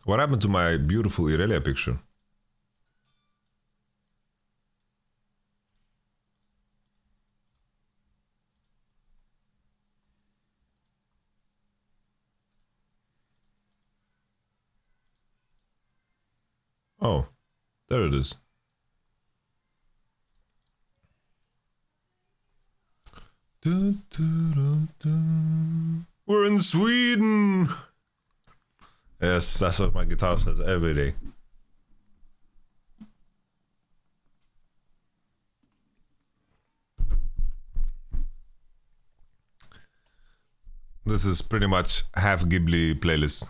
What happened to my beautiful Irelia picture? Oh, there it is. We're in Sweden! Yes, that's what my guitar says every day. This is pretty much half Ghibli playlist.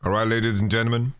All right, ladies and gentlemen.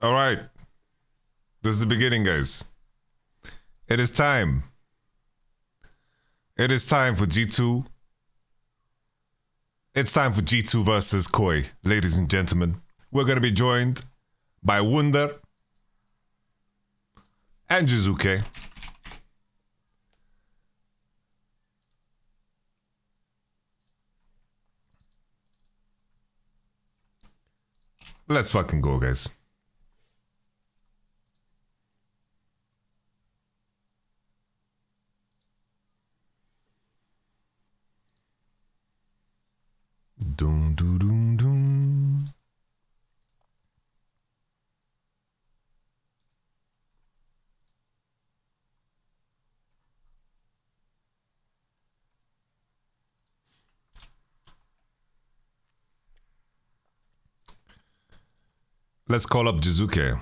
All right. This is the beginning, guys. It is time. It is time for G2. It's time for G2 versus Koi, ladies and gentlemen. We're going to be joined by Wunder and Jiizuké. Let's fucking go, guys. Doom, doom, doom, doom. Let's call up Jiizuké.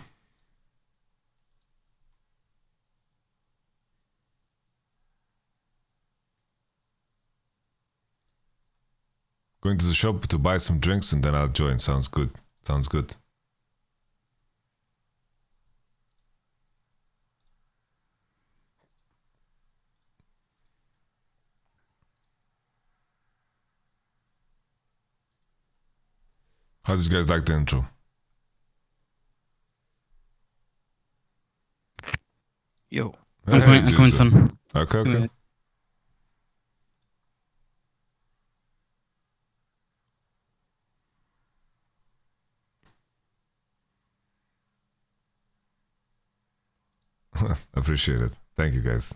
Going to the shop to buy some drinks and then I'll join. Sounds good. Sounds good. How did you guys like the intro? Yo. Hey, I'm coming, son. Okay, okay. Appreciate it. Thank you, guys.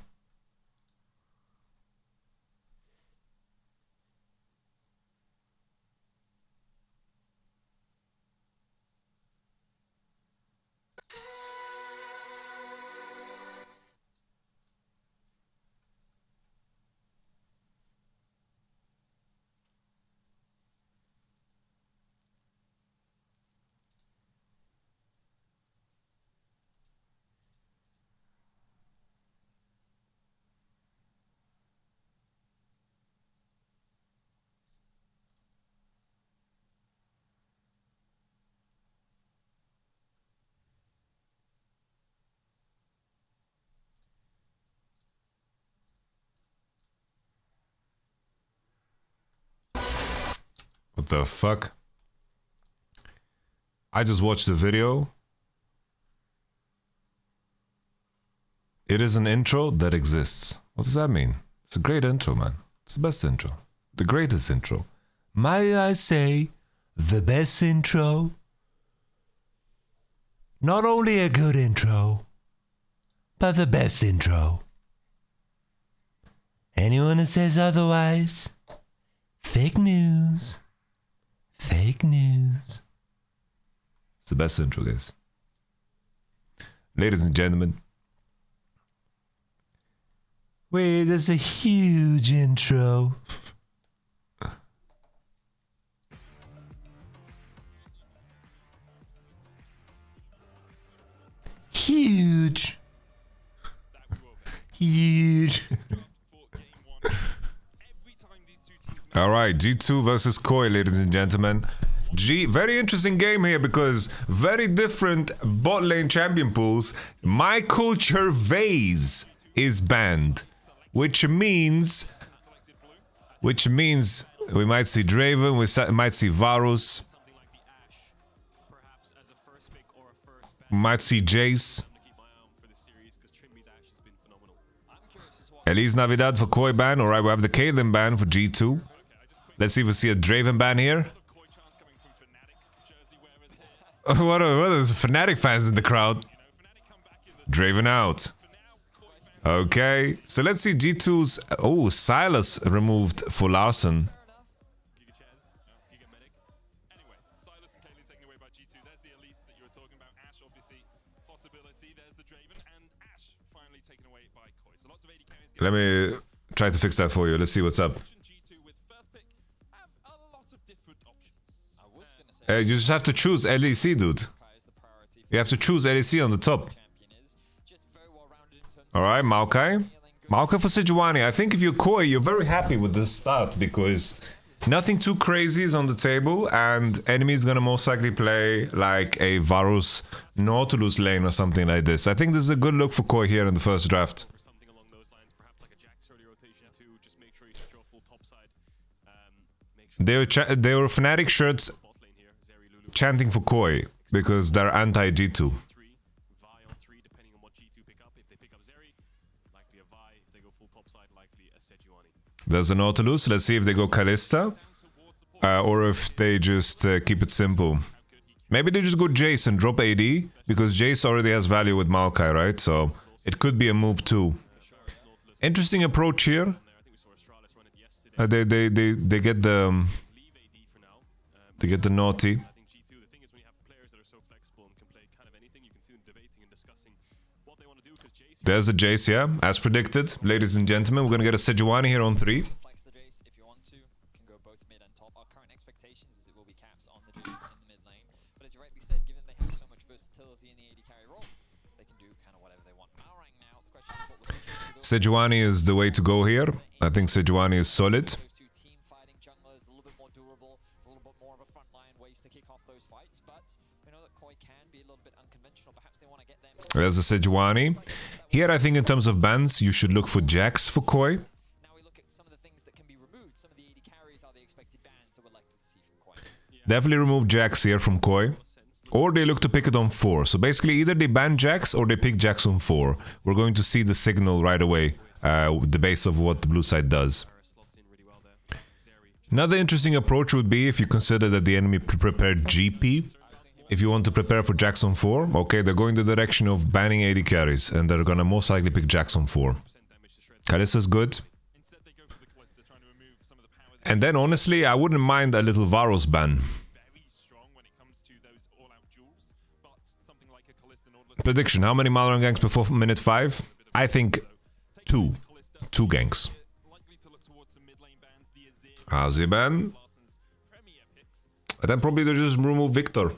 What the fuck? I just watched the video. It is an intro that exists. What does that mean? It's a great intro, man. It's the best intro. The greatest intro. May I say, the best intro. Not only a good intro, but the best intro. Anyone who says otherwise, fake news. Fake news. It's the best intro, guys. Ladies and gentlemen. Wait, there's a huge intro. Huge. Huge. All right, G2 versus Koi, ladies and gentlemen. Very interesting game here because very different bot lane champion pools. Michael Gervais is banned, which means we might see Draven, we might see Varus, we might see Jace. Elise Navidad for Koi ban. All right, we have the Caitlyn ban for G2. Let's see if we see a Draven ban here. What are Fnatic fans in the crowd? Draven out. Okay, so let's see G2's... Oh, Silas removed for Larson. Let me try to fix that for you. Let's see what's up. You just have to choose LEC, dude. You have to choose LEC on the top. Alright, Maokai. Maokai for Sejuani. I think if you're Koi, you're very happy with this start because nothing too crazy is on the table and enemy is gonna most likely play like a Varus Nautilus lane or something like this. I think this is a good look for Koi here in the first draft. They were Fnatic shirts chanting for Koi because they're anti-G2. There's a Nautilus. Let's see if they go Kalista or if they just keep it simple. Maybe they just go Jace and drop AD because Jace already has value with Maokai, right? So it could be a move too. Interesting approach here. They get the naughty. There's a Jace, yeah, as predicted. Ladies and gentlemen, we're gonna get a Sejuani here on 3. Sejuani is the way to go here. I think Sejuani is solid. There's a Sejuani. Here, I think in terms of bans, you should look for Jax for Koi. Definitely remove Jax here from Koi. Or they look to pick it on 4. So basically, either they ban Jax or they pick Jax on 4. We're going to see the signal right away, the base of what the blue side does. Another interesting approach would be if you consider that the enemy prepared GP. If you want to prepare for Jax on 4, okay, they're going the direction of banning AD carries, and they're gonna most likely pick Jax on 4. Kalista's good. And then, honestly, I wouldn't mind a little Varus ban. Prediction, how many Malron ganks before minute 5? I think 2. 2 ganks. Azir ban. And then probably they just remove Victor.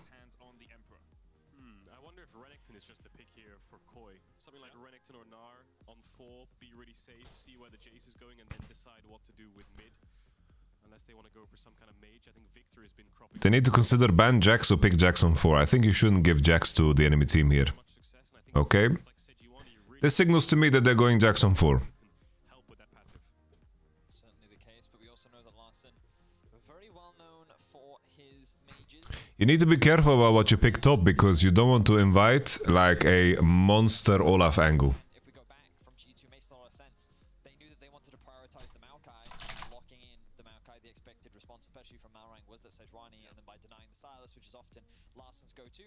They need to consider ban Jax or pick Jax on 4. I think you shouldn't give Jax to the enemy team here. Okay? This signals to me that they're going Jax on 4. You need to be careful about what you pick top because you don't want to invite like a monster Olaf angle. expected response, especially from Malrang, was that Sejuani, and then by denying the Silas, which is often Larsen's go-to.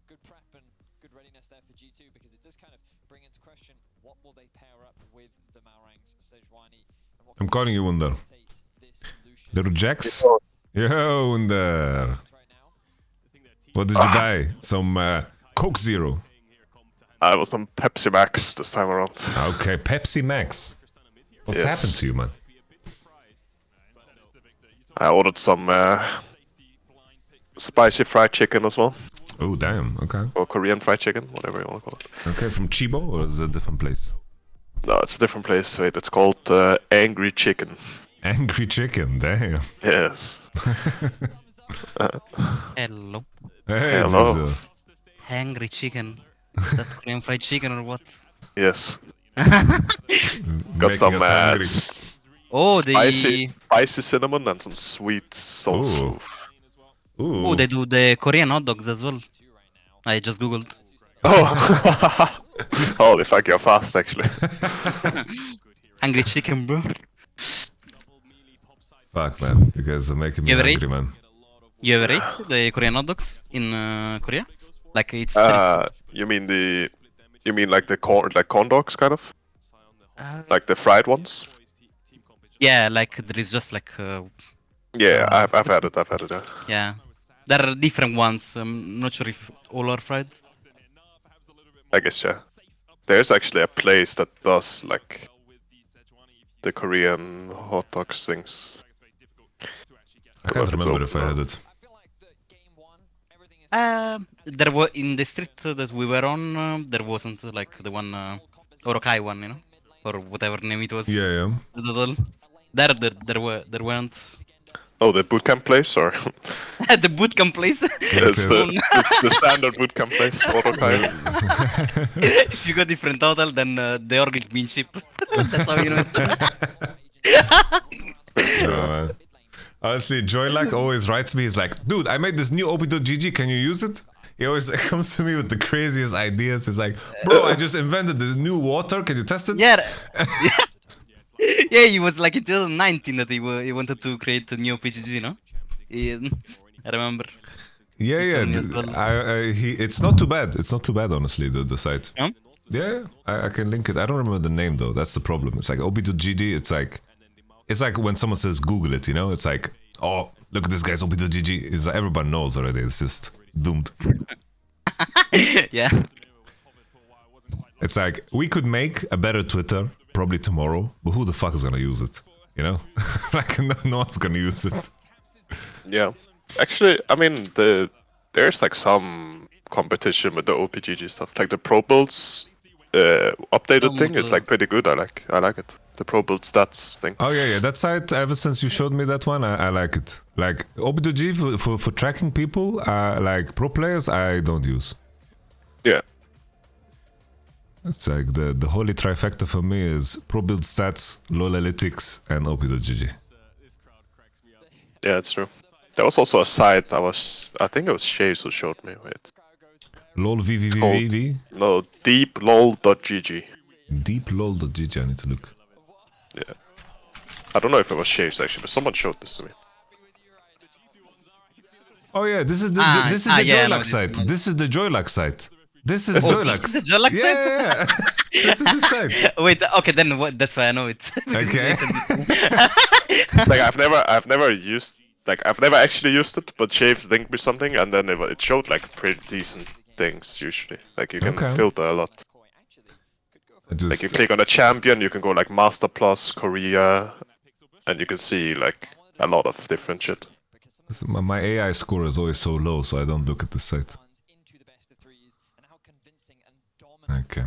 Good prep and good readiness there for G2, because it does kind of bring into question what will they pair up with the Malrangs, Sejuani, and what I'm calling you Wunder. this Lucian Little Jax? Yo, Wunder. right now. What did you buy? Some Coke Zero. I was on Pepsi Max this time around. Okay, Pepsi Max. What's Yes. happened to you, man? I ordered some spicy fried chicken as well. Oh, damn. Okay. Or Korean fried chicken, whatever you want to call it. Okay, from Chibo, or is it a different place? No, it's a different place. Wait, it's called Angry Chicken. Angry Chicken, damn. Yes. Hello. Hey, Hello. Jiizu. Hungry chicken. Is that Korean fried chicken or what? Yes. Got Making some us hungry. Oh, spicy cinnamon and some sweet salt Ooh. smooth. Ooh. Oh, they do the Korean hot dogs as well. I just googled. Oh! Holy fuck, you're fast actually. Hungry chicken, bro. Fuck, man. You guys are making me You ever hungry, ate? man. You ever ate the Korean hot dogs in Korea? Like it's You mean like the corn dogs kind of? Like the fried ones? yeah, like there is just like Yeah, I've had it, yeah. yeah. There are different ones. I'm not sure if all are fried. I guess, yeah. There's actually a place that does like the Korean hot dogs things. I can't But it's remember if I open had now. it. I feel like that game one, everything is There were in the street that we were on. There wasn't like the one Orokai one, you know, or whatever name it was. Yeah, yeah. There weren't. Oh, the bootcamp place, or The bootcamp place. Yes, it's yes. the standard bootcamp place, Autokai. If you go different hotel, then the org is being cheap. That's how you know it. No, man. Honestly, Joylac always writes me. He's like, dude, I made this new OP.GG. Can you use it? He always comes to me with the craziest ideas. He's like, bro, I just invented this new water. Can you test it? Yeah. Yeah, he was like in 2019 that he wanted to create a new PGG, no? I remember. Yeah, yeah. told me as well. It's not too bad. It's not too bad, honestly, the site. No? Yeah, I can link it. I don't remember the name, though. That's the problem. It's like OP.GG. It's like when someone says Google it, you know? It's like, oh, look at this guy's OP.GG. It's like everyone knows already. It's just doomed. Yeah. It's like, we could make a better Twitter probably tomorrow, but who the fuck is gonna use it? You know? Like, no one's gonna use it. Yeah, actually, I mean there's like some competition with the OPGG stuff. Like the Pro Builds updated thing is like pretty good. I like it. The Pro Build stats thing. Oh, yeah. That site, ever since you showed me that one, I like it. Like, OP2G for tracking people, like pro players, I don't use. Yeah. It's like the holy trifecta for me is Pro Build Stats, LoL Analytics, and OP.GG. Yeah, it's true. There was also a site I think it was Shays who showed me. Wait. LoL VVVVV? No, deeplol.gg. Deeplol.gg, I need to look. Yeah. I don't know if it was Shays actually, but someone showed this to me. Oh yeah, this is the yeah, Joylac site. This is the Joylac site. This is Joylac's. This is the Joylac site? Yeah. This is his site. Wait, okay, then what? That's why I know it. Okay. Like I've never actually used it, but Shaves linked me something, and then it showed like pretty decent things usually. Like you can Okay. filter a lot. Like you click on a champion, you can go like Master Plus, Korea, and you can see like a lot of different shit. My AI score is always so low, so I don't look at the site. Okay.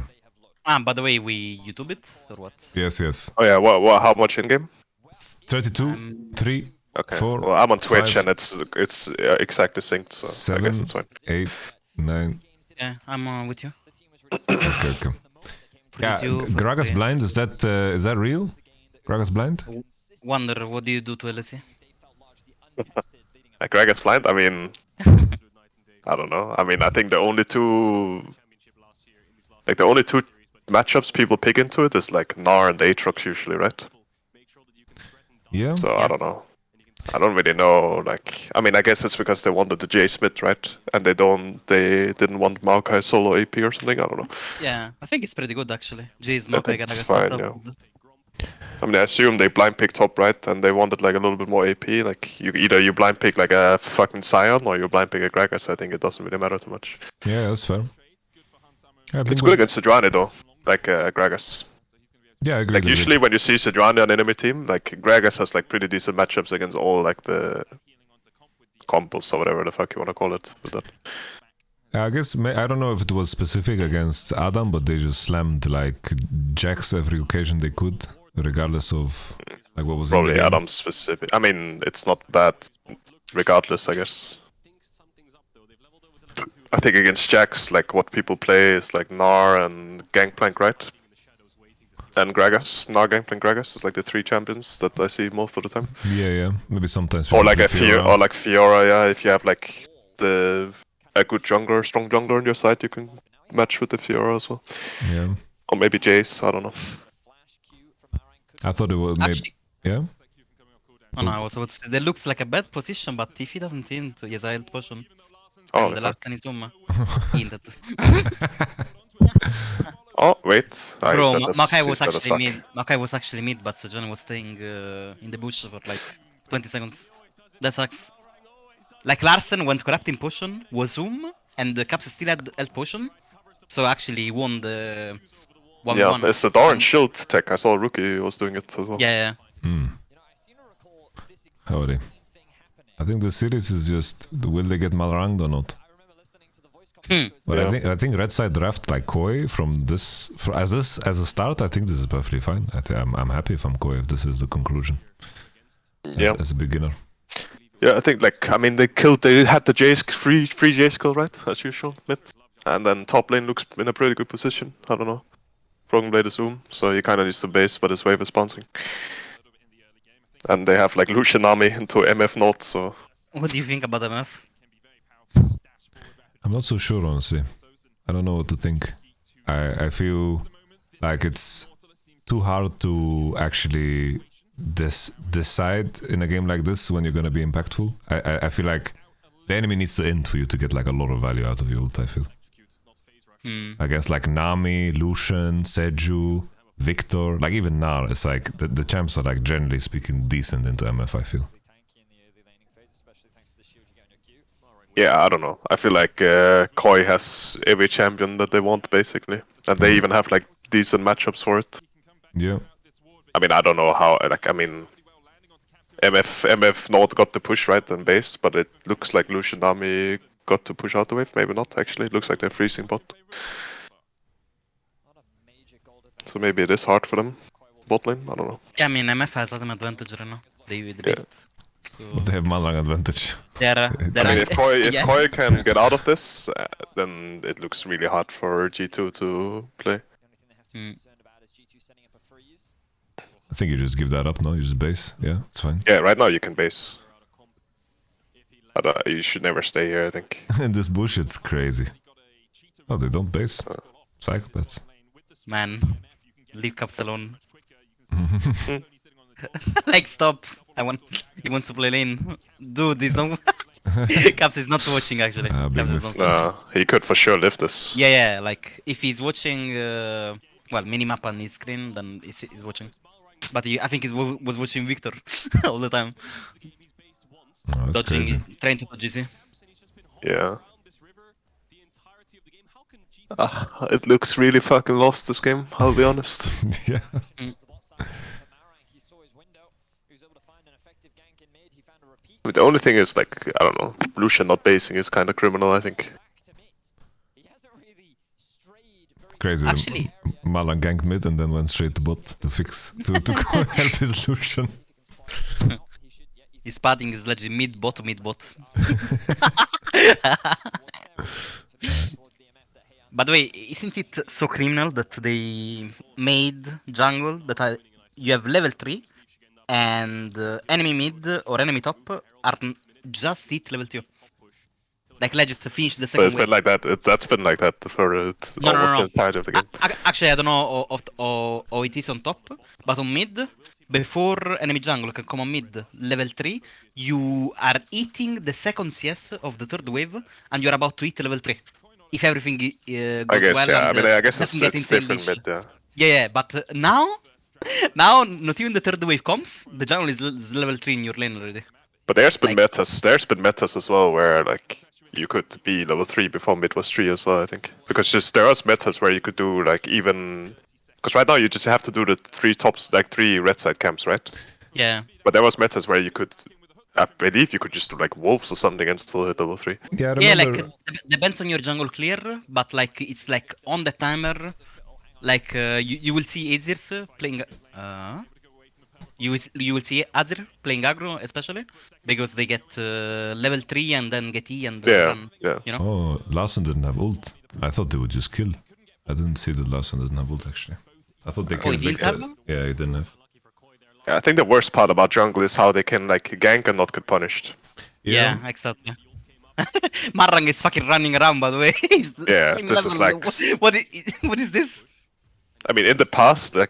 By the way, we YouTube it or what? Yes. Oh yeah, what how much in game? 32, 3, Okay. 4, Well, I'm on Twitch 5, and it's exactly synced, so I guess 7, it's fine. 8, 9. Yeah, I'm with you. Okay. Yeah, 42, Gragas 43. blind, is that real? Gragas blind? Wonder, what do you do to LEC? Like Greg is blind. I mean, I don't know. I mean, I think the only two matchups people pick into it is like Gnar and Aatrox usually, right? Yeah. So I don't know. I don't really know. Like, I mean, I guess it's because they wanted the J Smith, right? And they didn't want Maokai solo AP or something. I don't know. Yeah, I think it's pretty good actually. Jay's I Maokai think gonna it's get start fine, up. yeah. I mean, I assume they blind picked top, right? And they wanted like a little bit more AP. Like, you blind pick like a fucking Scion or you blind pick a Gragas. I think it doesn't really matter too much. Yeah, that's fair. I think It's good against Sejuani though, like Gragas. Yeah, I agree. Like usually when you see Sejuani on enemy team, like Gragas has like pretty decent matchups against all like the combos or whatever the fuck you wanna call it. With that. I guess I don't know if it was specific against Adam, but they just slammed like jacks every occasion they could, regardless of like what was Probably in the game. Adam specific. I mean, it's not bad, regardless. I guess. I think against jacks, like what people play is like Gnar and Gangplank, right? And Gragas. Gnar, Gangplank, Gragas is like the three champions that I see most of the time. Yeah. Maybe sometimes. Or people like play a Fiora, or like Fiora, yeah. If you have like a good jungler, strong jungler on your side, you can match with the Fiora as well. Yeah. Or maybe Jace, I don't know. I thought it was maybe. Actually, Yeah. oh no, I was about to say, that looks like a bad position, but if he doesn't hint Yezail potion, Oh, and the the last fuck. one is Zuma, he hinted. Oh, wait. Ah, Bro, he's dead as- Maokai he's was dead as actually fuck. mid. Maokai was actually mid, but Sejuani was staying in the bush for like 20 seconds. That sucks. Like Larsen went corrupting potion, was Zoom, and the Caps still had health potion, so actually he won the 1v1. Yeah, it's the Darn shield tech. I saw Rookie was doing it as well. Yeah. Howdy. I think the series is just will they get Malranged or not? But Yeah. I think Red Side draft like Koi from this as a start. I think this is perfectly fine. I'm happy if I'm Koi if this is the conclusion. Yeah. As a beginner. Yeah, I think like I mean they had the Jace free Jace kill, right? As usual, mid. And then top lane looks in a pretty good position. I don't know. Broken Blade is Zoom, so he kinda needs to base, but his wave is bouncing. And they have like Lucian army into MF North, so What do you think about MF? I'm not so sure honestly. I don't know what to think. I feel like it's too hard to actually decide in a game like this when you're gonna be impactful. I feel like the enemy needs to end for you to get like a lot of value out of your ult, I feel. Against like Nami, Lucian, Seju, Victor, like even Gnar, it's like the champs are like generally speaking decent into MF, I feel. yeah, I don't know. I feel like Koi has every champion that they want basically. And they even have like decent matchups for it. Yeah. I mean I don't know how like I mean MF North got the push right and base, but it looks like Lucian army got to push out the wave, maybe not actually. It looks like they're freezing bot. So maybe it is hard for them. Bot lane, I don't know. Yeah, I mean MF has an advantage right now. They the best. So But they have Malrang advantage. they're I mean, if Koi yeah. Koi can get out of this, then it looks really hard for G2 to play. I think you just give that up now, you just base. Yeah, it's fine. Yeah, right now you can base. But you should never stay here, I think. And this bullshit's crazy. Oh, they don't base. Psychopaths. Man, leave Caps alone. Like stop. He wants to play lane. Dude, this don't. Caps is not watching actually. Big Caps miss. is not watching. He could for sure lift this. Yeah, like if he's watching, well, minimap on his screen, then he's watching. But I think he was watching Victor all the time. Oh, that's Dodging, crazy. trying to dodge GC. Yeah. It looks really fucking lost this game, I'll be honest. Yeah. I mean, the only thing is like, I don't know, Lucian not basing is kind of criminal, I think. Crazy. Actually- Malrang ganked mid and then went straight to bot to fix to help his Lucian. His padding is legit mid bot to mid bot. By the way, isn't it so criminal that they made jungle that you have level 3 and enemy mid or enemy top are just hit level 2? Like legit to finish the But second it's been like that, that's been like that for almost the entirety of the game. Actually, I don't know how it is on top, but on mid, before enemy jungle can come on mid level 3, you are eating the second CS of the third wave, and you're about to eat level 3. If everything I goes guess, well yeah. I and mean, I guess doesn't get it's insane different leash. mid, yeah. Yeah, but now not even the third wave comes, the jungle is level 3 in your lane already. But there's been Like- metas as well where like you could be level 3 before mid was 3 as well, I think. Because just there was metas where you could do like even because right now you just have to do the 3 red side camps, right? Yeah. But there was metas where you could I believe you could just do like wolves or something and still hit level 3. Yeah, I Yeah, remember. like depends on your jungle clear, but like it's like on the timer. Like you will see Azirs playing. You will see Azir playing aggro especially because they get level 3 and then get E and Yeah, run. yeah. You know. Oh, Larsen didn't have ult. I thought they would just kill. I didn't see that Larsen doesn't have ult actually. I thought they he killed didn't Victor. have? Yeah, he didn't have. Yeah, I think the worst part about jungle is how they can like gank and not get punished. Yeah, exactly. Marrang is fucking running around, by the way. He's Yeah, same this is level. like What is this? I mean, in the past, I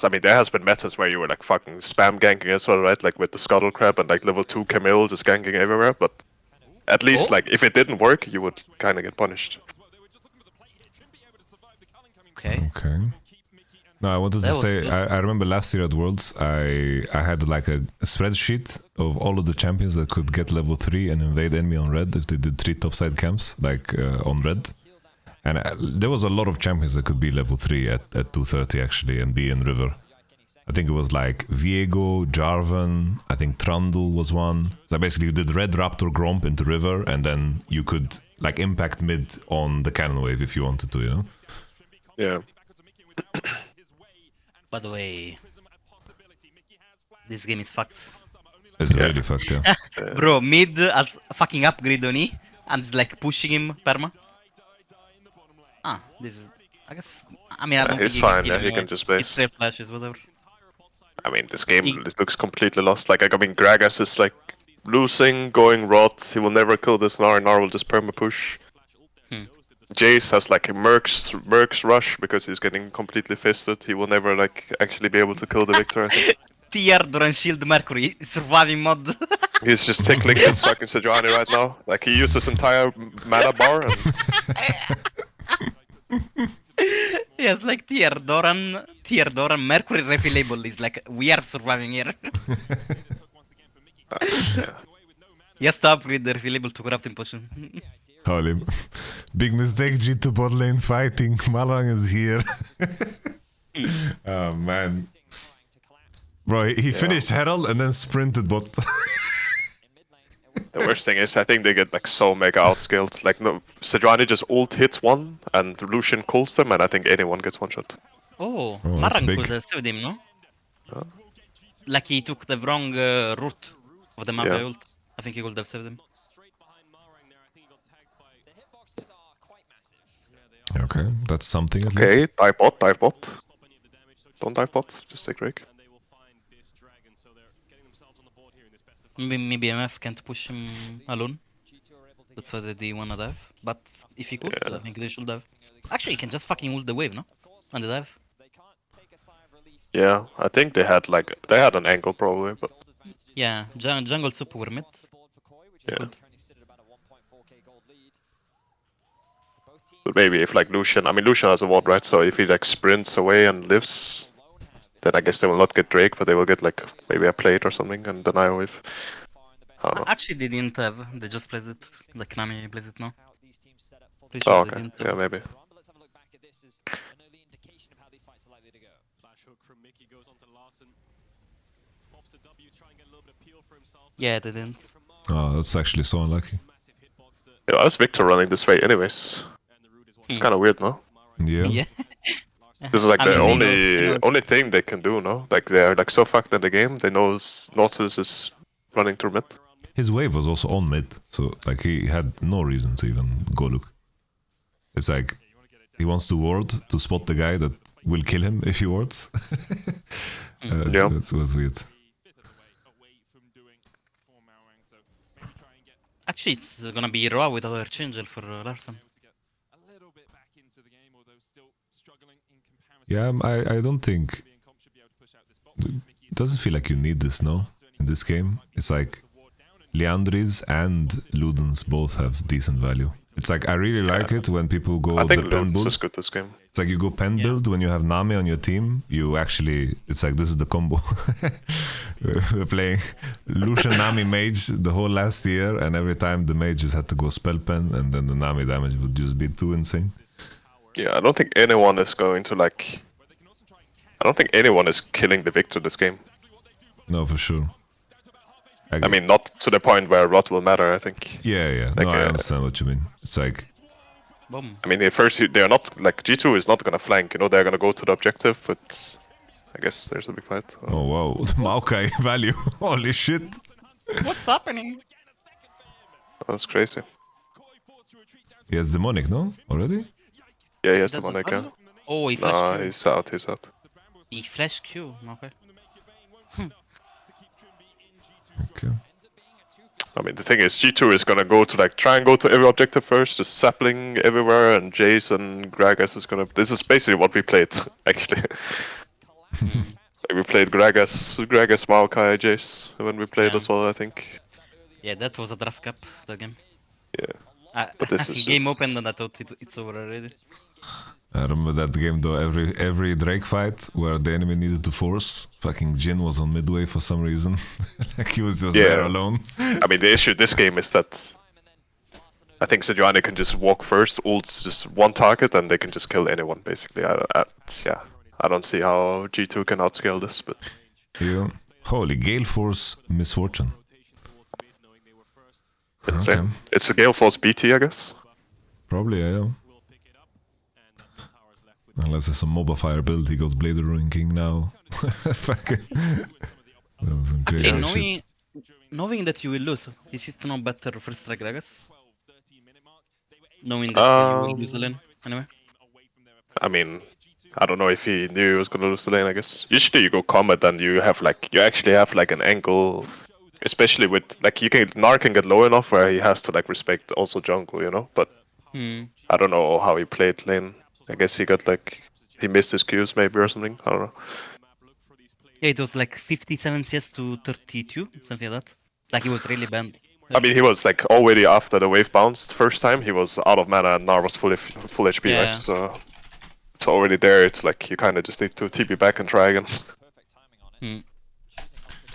mean, there has been metas where you were like fucking spam ganking as well, right? Like with the scuttle crab and like level 2 Camille just ganking everywhere. But at least, Oh? like, if it didn't work, you would kind of get punished. Okay. Okay. No, I wanted That to was say good. I remember last year at Worlds I had like a spreadsheet of all of the champions that could get level 3 and invade enemy on red if they did 3 topside camps like on red. And there was a lot of champions that could be level 3 at 230 actually and be in river. I think it was like Viego, Jarvan, I think Trundle was one. So basically you did red Raptor Gromp into river and then you could like impact mid on the cannon wave if you wanted to, you know? Yeah. By the way, this game is fucked. It's Yeah. really fucked, yeah. Bro, mid has a fucking upgrade on E and is like pushing him perma. This is. I guess. I mean, I don't he's think fine, he yeah, can he kill can just him. base. It's straight flashes, whatever. I mean, this game He- it looks completely lost. Like, I mean, Gragas is like losing, going rot. He will never kill this Gnar. Gnar will just perma push. Jace has like a Merc's rush because he's getting completely fisted. He will never like actually be able to kill the Victor. I think. Tier Duran Shield Mercury surviving mod. He's just tickling his fucking Sejuani right now. Like he used his entire mana bar and Yes, like Tier Doran Mercury refillable is like we are surviving here. yeah. Yes, to upgrade the refillable to corrupting potion. Holy. Big mistake, G2 bot lane fighting. Malang is here. Oh man. Bro, he finished Herald and then sprinted bot. The worst thing is I think they get like so mega outskilled. Like no, Sejuani just ult hits one and Lucian calls them and I think anyone gets one shot. Oh, Oh, that's Marang big. could have saved him, no? Like he took the wrong route of the map Yeah. by ult. I think he could have saved him. The hitboxes are quite massive. Okay, that's something at Okay, least. dive bot. Don't dive bot, just take Drake. Maybe MF can't push him alone. That's why they wanna dive. But if he could, Yeah. I think they should dive. Actually, he can just fucking ult the wave, no? On the dive. They can't take a sigh of relief. Yeah, I think they had an angle probably, but Yeah, jungle super were mid. Off the board for Koi, which is Yeah. currently stood at about a 1.4k gold lead. Both teams but maybe if like Lucian has a ward, right? So if he like sprints away and lives, alone have then I guess they will not get Drake, but they will get like maybe a plate or something and deny wave. I don't know. Actually, they didn't have. They just plays it. Like Nami plays it now. how these teams set up for Pretty sure Oh, they okay. didn't Yeah, have. maybe. the run, but let's have a look back at this as an early indication of how these fights are likely to go. Flash hook from Mickey goes on to Larson. Pops a W, try and get a little bit of peel for himself. Yeah, they didn't. Oh, that's actually so unlucky. Massive hitbox that Yeah, that's Victor running this way anyways. and the Rude is It's kind of weird, no? Yeah. Yeah. This is like I the mean, he knows- only thing they can do, no? Like they're like so fucked in the game. They know Nautilus is running through mid. His wave was also on mid, so like he had no reason to even go look. It's like he wants to ward to spot the guy that will kill him if he wards. Yeah. That was weird. away from doing for Maurang, so maybe try and get Actually, it's gonna be raw with other change for Larsen. to get a little bit back into the game, although still struggling in comparison. Yeah, I don't think Being comp should be able to push out this box. Mickey doesn't feel like you need this, no? In this game, it's like Leandri's and Luden's both have decent value. It's like I really like it when people go I think the pen Luden's build. is good this game. It's like you go pen build when you have Nami on your team. You actually, it's like this is the combo. We're playing Lucian Nami mage the whole last year, and every time the mages had to go spell pen, and then the Nami damage would just be too insane. Yeah, I don't think anyone is going to like. I don't think anyone is killing the Victor this game. No, for sure. I mean, not to the point where Rot will matter, I think. Yeah. Like, No, I understand what you mean. It's like, Boom. I mean, at first they're not like G2 is not gonna flank. You know, they're gonna go to the objective, but I guess there's a big fight. oh wow, Maokai value. Holy shit. What's happening? That's crazy. He has demonic, no? Already? Yeah, he Is has that the Monica. Pablo? Oh, he flashed Nah, Q. he's out. He's out. He flashed Q. Okay. Okay. I mean, the thing is, G2 is gonna go to like try and go to every objective first, just sapling everywhere, and Jace and Gragas is gonna. This is basically what we played, actually. Like we played Gragas, Maokai, Jace when we played Yeah. as well, I think. Yeah, that was a draft cap, that game. Yeah. But this is game just- opened and I thought it's over already. I remember that game though. Every Drake fight where the enemy needed to force, fucking Jin was on midway for some reason. Like he was just there alone. I mean, the issue this game is that I think Sejuani can just walk first, ults just one target, and they can just kill anyone basically. I don't see how G2 can outscale this, but Yeah. Holy Gale Force misfortune. it's, Okay. it's a Gale Force BT, I guess. Probably, yeah. Unless it's a MOBA fire build, he goes Blade Ruin King now. Fucking. That was some crazy Okay, shit. knowing that you will lose, is it not better first strike Gragas? Knowing that you will lose the lane, anyway? I mean, I don't know if he knew he was gonna lose the lane, I guess. Usually you go combat and you actually have like an angle, especially with, like, Gnar can get low enough where he has to like respect also jungle, you know? But I don't know how he played lane. I guess he missed his Qs maybe or something, I don't know. Yeah, it was like 57 CS to 32, something like that. Like he was really banned. I mean, he was like already after the wave bounced first time, he was out of mana and Gnar was full HP, Yeah. right? So it's already there, it's like you kinda just need to TP back and try again.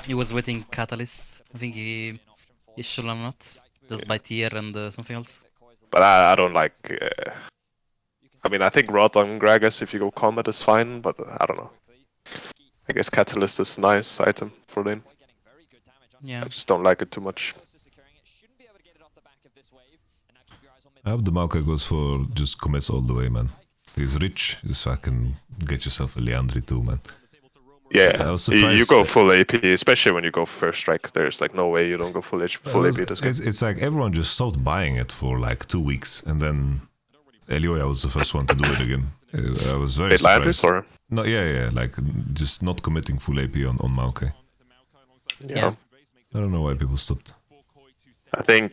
He was waiting Catalyst. I think he should have not. Just by tier and something else. But I don't like. I mean, I think Rod on Gragas if you go combat is fine, but I don't know. I guess Catalyst is a nice item for lane. Yeah. I just don't like it too much. I hope the Maokai goes for just commits all the way, man. He's rich, just fucking get yourself a Leandri too, man. Yeah, I was you surprised go that- full AP, especially when you go first strike. There's like no way you don't go full AP this game. It's like everyone just stopped buying it for like 2 weeks, and then Elioya was the first one to do it again. I was very Wait, Landis surprised. or? No, yeah, like just not committing full AP on Maokai. Yeah. I don't know why people stopped. I think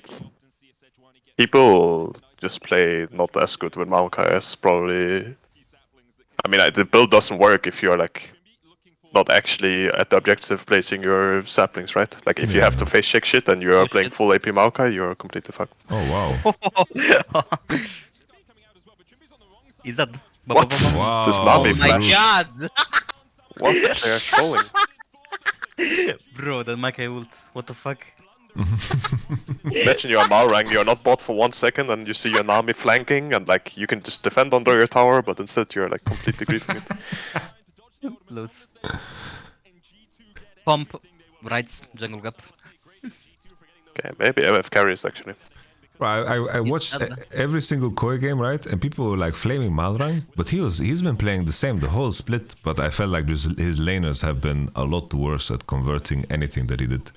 people just play not as good with Maokai as probably. I mean, the build doesn't work if you're like not actually at the objective placing your saplings, right? Like if you have to face check shit and you're Oh, playing shit. full AP Maokai, you're completely fucked. Oh wow. Is that? What? Wow. Does not be Oh my flash. god! What they are showing? Bro, that Makai ult. What the fuck? Imagine you're Malrang, you're not bot for 1 second, and you see your Nami flanking, and like you can just defend under your tower, but instead you're like completely griefing it. Lose. Pump. Rights. Jungle gap. Okay, maybe MF carries actually. I watched every single Koi game, right? And people were like flaming Malrang, but he's been playing the same the whole split. But I felt like his laners have been a lot worse at converting anything that he did.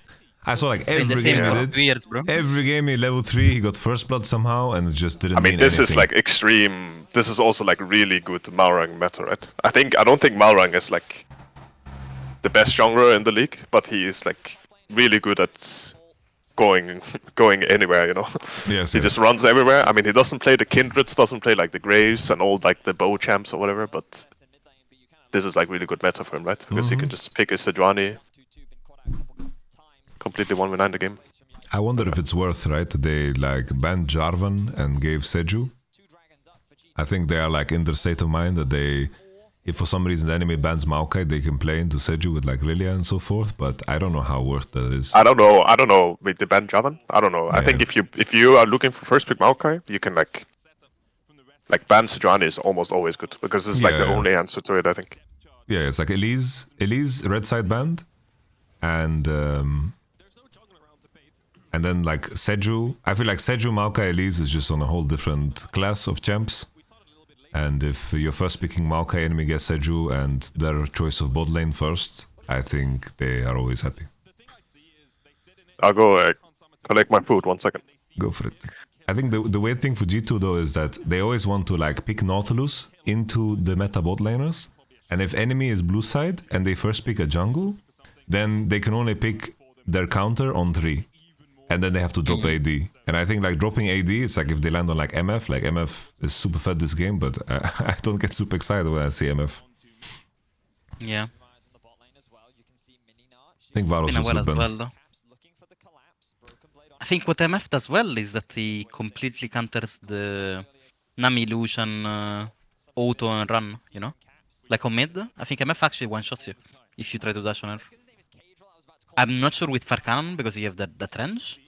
I saw like Been the every same game he for did. 2 years, bro. Every game in level 3, he got first blood somehow, and it just didn't I mean, mean this anything. is like extreme. This is also like really good Malrang meta, right? I don't think Malrang is like the best jungler in the league, but he is like really good at going anywhere, you know. Yes, He yes. just runs everywhere. I mean, he doesn't play the kindreds, doesn't play like the graves and all like the bow champs or whatever, but this is like really good meta for him, right? Because he can just pick his Sejuani, completely 1v9 the game. I wonder if it's worth, right? They like banned Jarvan and gave Seju. I think they are like in their state of mind that they, if for some reason the enemy bans Maokai, they can play into Seju with like Lilia and so forth. But I don't know how worth that is. I don't know. With the ban Javan, I don't know. I think if you are looking for first pick Maokai, you can like ban Sejuani is almost always good because it's like the only answer to it. I think. Yeah, it's like Elise red side banned, and then like Seju. I feel like Seju, Maokai, Elise is just on a whole different class of champs. And if you're first picking Maokai, enemy gets Seju and their choice of bot lane first, I think they are always happy. I'll go collect my food 1 second. Go for it. I think the weird thing for G2 though is that they always want to like pick Nautilus into the meta bot laners. And if enemy is blue side and they first pick a jungle, then they can only pick their counter on 3. And then they have to drop AD. And I think like dropping AD, it's like if they land on like MF is super fed this game, but I don't get super excited when I see MF. Yeah. I think Varus was good then. Though. I think what MF does well is that he completely counters the Nami illusion auto and run, you know? Like on mid, I think MF actually one-shots you if you try to dash on her. I'm not sure with Farcanon because you have that range,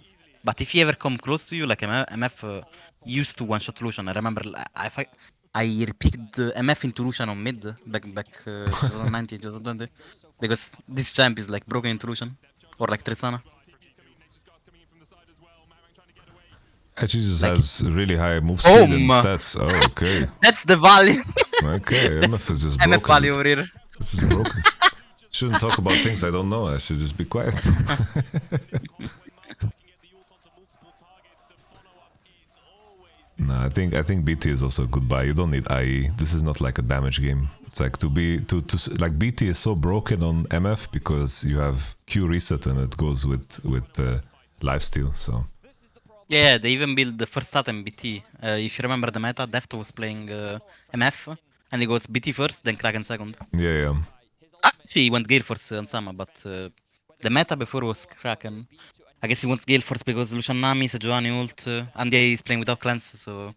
but if he ever come close to you, like MF used to one-shot Lucian. I remember I repicked MF into Lucian on mid back 2019, 2020, because this champ is like broken into Lucian or like Tristana. Jesus like has really high move speed and stats. Oh, okay. That's the value. Okay, MF is just broken. MF value over here. This is broken. Shouldn't talk about things I don't know. I should just be quiet. No, I think BT is also a good buy. You don't need IE. This is not like a damage game. It's like like BT is so broken on MF because you have Q reset and it goes with lifesteal. So. Yeah, they even built the first stat in BT. If you remember the meta, Deft was playing MF, and he goes BT first, then Kraken second. Yeah. Actually, he went Gale Force on Sama, but the meta before was Kraken. I guess he wants Gale Force because Lucian Nami, Sejuani ult, and he's playing without cleanse, so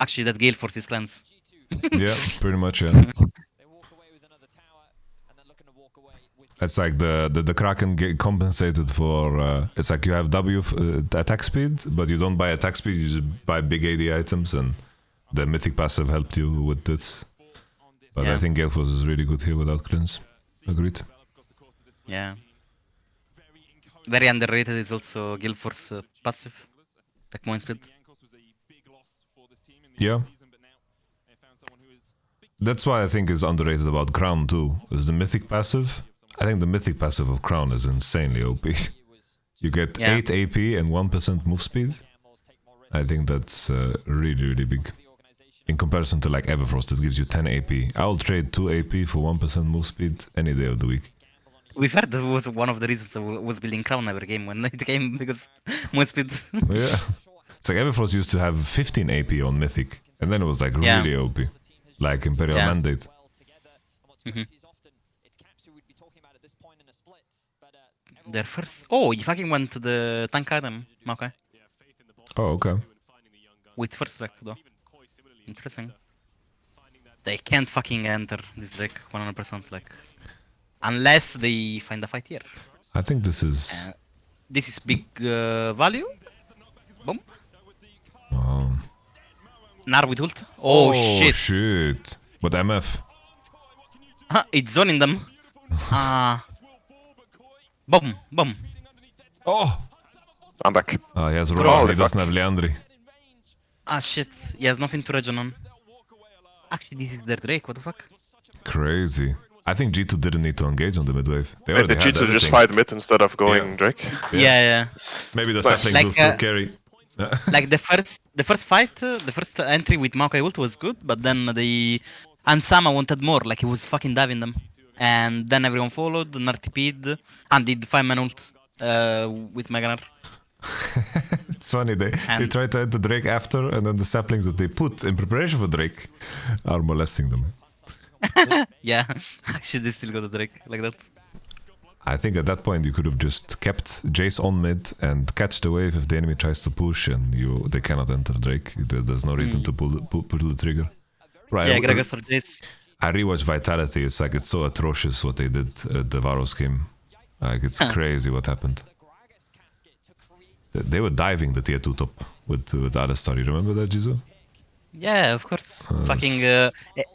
actually that Gale Force is cleanse. Yeah, pretty much, yeah. It's like the Kraken get compensated for, it's like you have W attack speed, but you don't buy attack speed, you just buy big AD items, and the Mythic passive helped you with this. But I think Gale Force is really good here without cleanse. Agreed. Yeah. Very underrated is also Gale Force passive, like Moin Speed. Yeah. That's why I think it's underrated about Crown too, is the Mythic passive. I think the Mythic passive of Crown is insanely OP. You get 8 AP and 1% move speed. I think that's really, really big. In comparison to like Everfrost, it gives you 10 AP. I'll trade 2 AP for 1% move speed any day of the week. We've heard that was one of the reasons I was building Crown every game when it came because move speed. Yeah. It's like Everfrost used to have 15 AP on Mythic, and then it was like really OP. Like Imperial Mandate. Mm-hmm. Their first... Oh, you fucking went to the tank item, okay. Oh, okay. With first deck, though. Interesting. They can't fucking enter this deck 100%, like... Unless they find a fight here. I think this is... this is big value. Boom. Nar with ult. Oh shit. But MF. It's zoning them. Boom. Oh! I'm back. He has Roar, he doesn't have Leandri. Shit. He has nothing to regen on. Actually, this is their Drake, what the fuck? Crazy. I think G2 didn't need to engage on the mid wave. They Maybe G2 just fight mid instead of going Drake. Yeah. Maybe the saplings will still carry. Like the first fight, the first entry with Maokai ult was good, but then the Ansama wanted more, like he was fucking diving them. And then everyone followed, Nar TP'd, and did 5-man ult with Meganar. It's funny, they try to enter Drake after, and then the saplings that they put in preparation for Drake are molesting them. Yeah, actually they still got a Drake like that. I think at that point you could have just kept Jace on mid and catch the wave if the enemy tries to push and they cannot enter Drake. There's no reason to pull the trigger. Right. Yeah, Gragas or Jace. I rewatched Vitality. It's like it's so atrocious what they did at the Varos game. Like it's crazy what happened. They were diving the tier 2 top with Alistar. You remember that, Jizu? Yeah, of course.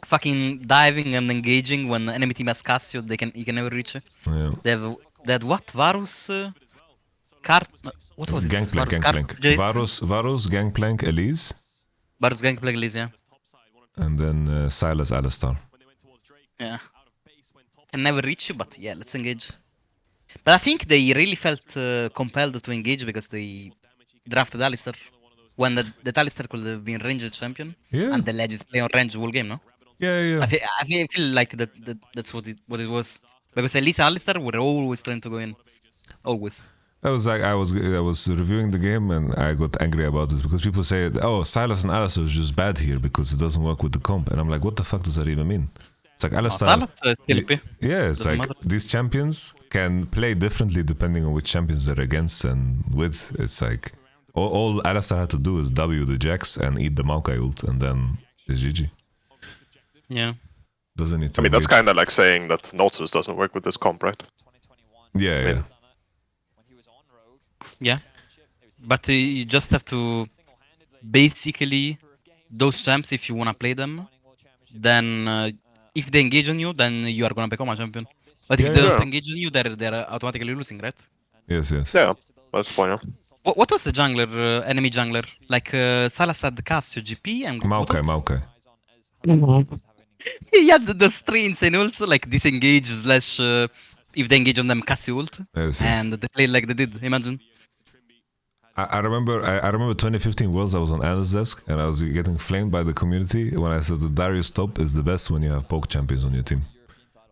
Fucking diving and engaging when the enemy team has Cassio, you can never reach it. Yeah. They had what? Varus what was it? Gangplank, Varus Gangplank. Jace? Varus, Gangplank, Elise, Varus Gangplank Elise, yeah. and then Silas Alistar. Yeah. Can never reach you, but yeah, let's engage. But I think they really felt compelled to engage because they drafted Alistar. When the Alistar could have been ranged champion, Yeah. and the Legends play on range whole game, no? Yeah. I feel like that's what it was. Because at least Alistar were always trying to go in. Always. That was like I was reviewing the game and I got angry about this because people say, "Oh, Silas and Alistar is just bad here because it doesn't work with the comp," and I'm like, "What the fuck does that even mean?" It's like Alistar. Yeah, it's Doesn't like matter. these champions can play differently depending on which champions they're against and with. It's like all Alistar had to do is W the Jax and eat the Maokai ult, and then it's GG. Yeah. Doesn't need to. I mean, that's engage. kind of like saying that Noxus doesn't work with this comp, right? 2021. Yeah. When he was on Rogue, Yeah. But you just have to basically those champs, if you wanna play them, then if they engage on you, then you are gonna become a champion. But if Yeah, they don't yeah. engage on you, they're automatically losing, right? Yes. Yeah, that's the point. Yeah. What was the jungler, enemy jungler? Like Salas had Cassio GP and Maokai. Yeah, the three insane ults like disengage slash if they engage on them Cassio ult, Yes. and they play like they did. Imagine. I remember 2015 Worlds. I was on Anna's desk and I was getting flamed by the community when I said that Darius top is the best when you have poke champions on your team.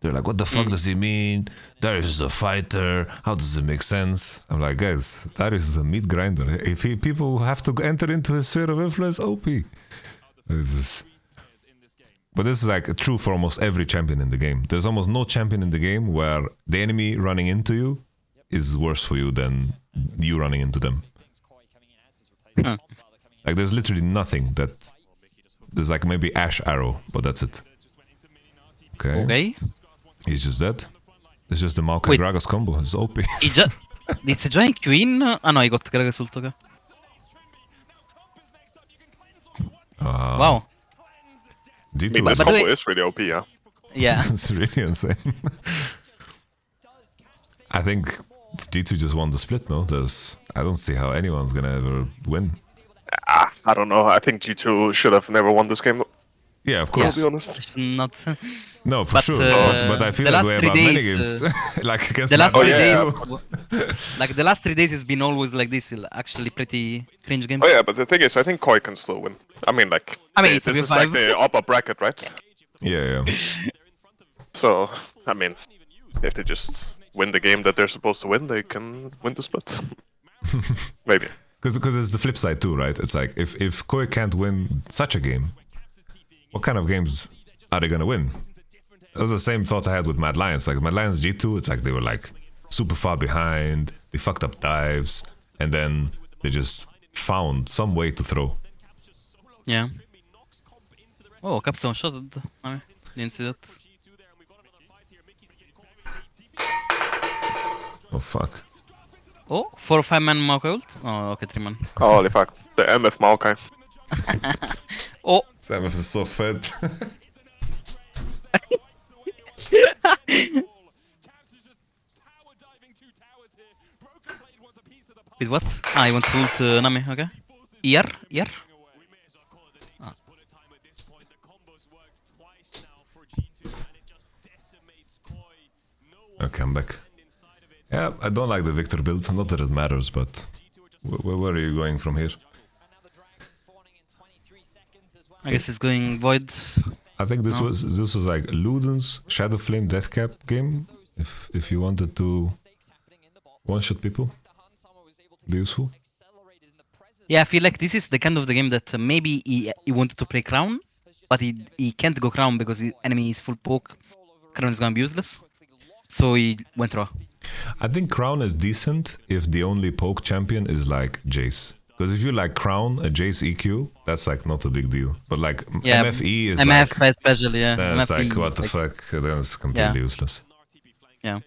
They're like, "What the fuck does he mean? Darius is a fighter. How does it make sense?" I'm like, guys, Darius is a meat grinder. If people have to enter into his sphere of influence, OP. But this is like true for almost every champion in the game. There's almost no champion in the game where the enemy running into you is worse for you than you running into them. Like there's literally nothing that there's like maybe Ash Arrow, but that's it. Okay. He's just dead. It's just the Maokai Wait. Gragas combo. It's OP. It's a giant queen. Oh no, I got Gragas ult. Okay. Wow. I mean, G2 this By the combo way- is really OP, yeah. Yeah. it's really insane. I think G2 just won the split, no? I don't see how anyone's gonna ever win. I don't know. I think G2 should have never won this game. Yeah, of I'll course. be honest. Not. No, for But, sure. But I feel the that last way 3 about many days, games. Like against The last Mad 3 Lions yeah. days, like the last 3 days has been always like this. Actually, pretty cringe games. Oh yeah, but the thing is, I think Koi can still win. I mean, like, I mean, this it's is like 5. the upper bracket, right? Yeah. So, I mean, if they just win the game that they're supposed to win, they can win the split. Maybe. Because it's the flip side too, right? It's like if Koi can't win such a game, what kind of games are they gonna win? That was the same thought I had with Mad Lions. Like Mad Lions G2, it's like they were like super far behind, they fucked up dives, and then they just found some way to throw. Yeah. Oh, Capstone shot. I didn't see that. Oh fuck. Oh, 4 or 5 man Maokai ult? Oh, okay, 3 man. Oh, holy fuck. The MF Maokai. Oh, Samus is so fed. with what? Ah, he wants to ult Nami, okay. ER? ER? Okay, I'm back. Yeah, I don't like the Victor build. Not that it matters, but where are you going from here? I guess it's going Void. I think this No. was like Luden's Shadow Flame Deathcap game. If you wanted to one-shot people, be useful. Yeah, I feel like this is the kind of the game that maybe he wanted to play Crown, but he can't go Crown because the enemy is full poke. Crown is gonna be useless. So he went raw. I think Crown is decent if the only poke champion is like Jace. Because if you like Crown, a Jace EQ, that's like not a big deal. But like Yeah, MFE is MF like, especially, yeah. then it's MFE like what is the like- fuck? Then it's completely Yeah. useless. Yeah.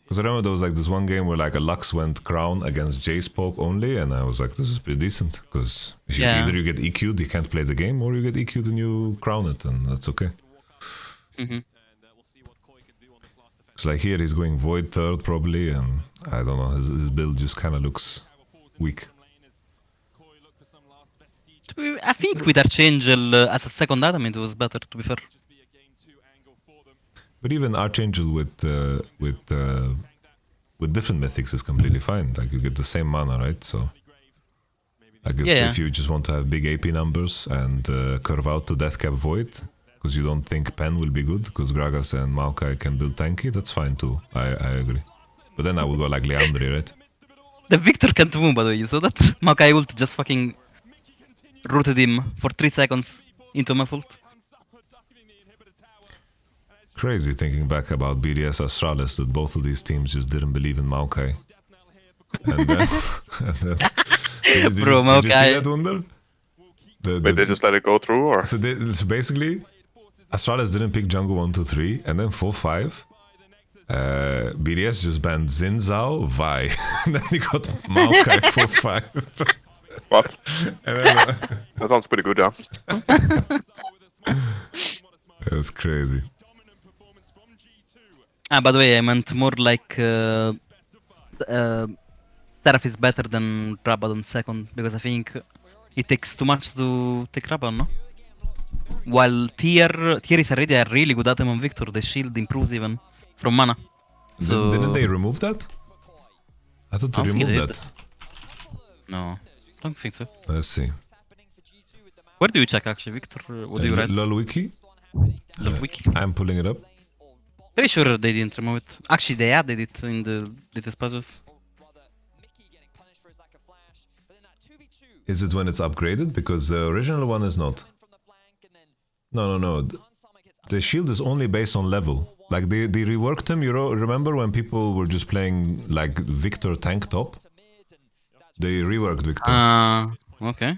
Because I remember there was like this one game where like a Lux went Crown against Jace poke only, and I was like, this is pretty decent. Because Yeah. either you get EQ'd, you can't play the game, or you get EQ'd and you crown it, and that's okay. Mhm. Because like here he's going Void third probably, and I don't know, his build just kind of looks weak. I think with Archangel as a second item, it was better, to be fair. But even Archangel with different mythics is completely fine. Like you get the same mana, right? So like if you just want to have big AP numbers and curve out to Deathcap Void, because you don't think Pen will be good, because Gragas and Maokai can build tanky, that's fine too. I agree. But then I would go like Leandri, right? The Victor can't move, by the way. You saw that? Maokai ult just fucking rooted him for 3 seconds into my ult. Crazy thinking back about BDS Astralis that both of these teams just didn't believe in Maokai. And then, did you Bro, did you see Maokai. that, Wunder? But they just let it go through, or? So basically, Astralis didn't pick jungle 1, 2, 3, and then 4, 5. BDS just banned Xin Zhao, Vi, and then he got Maokai 4, 5. What? And then, That sounds pretty good, yeah. it was crazy. By the way, I meant more like Seraph is better than Rabadon second, because I think it takes too much to take Rabadon, no? While Tier is already a really good item on Victor, the shield improves even from mana. So Didn't they remove that? I thought they I don't think removed they that. No, don't think so. Let's see. Where do you check actually, Victor? What do you write? LOL Wiki? Love Wiki. I'm pulling it up. Pretty sure they didn't remove it. Actually, they added it in the latest puzzles. Is it when it's upgraded? Because the original one is not. No. The shield is only based on level. Like they reworked him. You remember when people were just playing like Victor tank top? They reworked Victor. Okay.